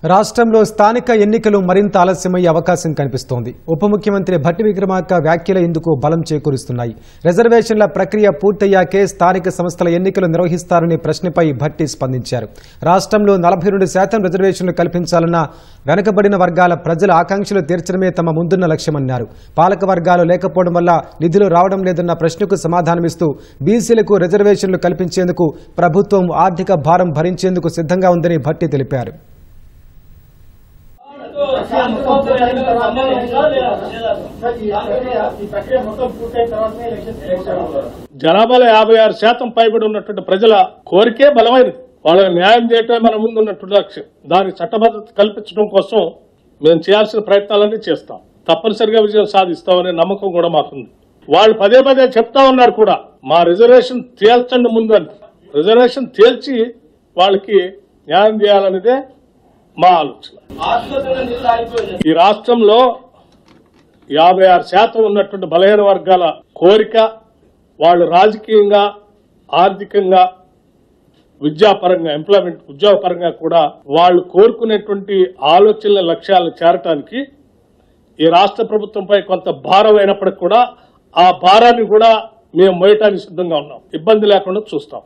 రాష్ట్రంలో స్థానిక ఎన్నికలు మరింత ఆలస్యమయ్యే అవకాశం కనిపిస్తోంది. ఉప ముఖ్యమంత్రి భట్టి విక్రమార్క వ్యాఖ్యలు ఇందుకు బలం చేకూరుస్తున్నాయి. రిజర్వేషన్ల ప్రక్రియ పూర్తయ్యాకే స్థానిక సంస్థల ఎన్నికలు నిర్వహిస్తారనే ప్రశ్నపై భట్టి స్పందించారు. రాష్ట్రంలో 42% రిజర్వేషన్లు కల్పించాలన్న వెనుకబడిన వర్గాల ప్రజల ఆకాంక్షలు తీర్చడమే తమ ముందున్న లక్ష్యమన్నారు. పాలక వర్గాలు లేకపోవడం వల్ల నిధులు రావడం లేదన్న ప్రశ్నకు సమాధానమిస్తూ బీసీలకు రిజర్వేషన్లు కల్పించేందుకు ప్రభుత్వం ఆర్థిక భారం భరించేందుకు సిద్ధంగా ఉందని భట్టి తెలిపారు. జనాభాలో 56% పైబడి ఉన్నటువంటి ప్రజల కోరికే బలమైనది. వాళ్ళకి న్యాయం చేయటమే మన ముందు ఉన్నటువంటి లక్ష్యం. దానికి చట్టబద్ధత కల్పించడం కోసం మేము చేయాల్సిన ప్రయత్నాలన్నీ చేస్తాం. తప్పనిసరిగా విజయం సాధిస్తామనే నమ్మకం కూడా మాకుంది. వాళ్ళు పదే పదే చెప్తా ఉన్నారు కూడా, మా రిజర్వేషన్ తేల్చండి ముందు అని. రిజర్వేషన్ తేల్చి వాళ్ళకి న్యాయం చేయాలనేదే మా ఆలోచన. ఈ రాష్ట్రంలో 56% ఉన్నటువంటి బలహీన వర్గాల కోరిక, వాళ్ళు రాజకీయంగా, ఆర్థికంగా, విద్యాపరంగా, ఎంప్లాయ్మెంట్ ఉద్యోగపరంగా కూడా వాళ్ళు కోరుకునేటువంటి ఆలోచనల లక్ష్యాలను చేరటానికి ఈ రాష్ట్ర ప్రభుత్వంపై కొంత భారం అయినప్పటికీ కూడా ఆ భారాన్ని కూడా మేము మోయటానికి సిద్ధంగా ఉన్నాం. ఇబ్బంది లేకుండా చూస్తాం.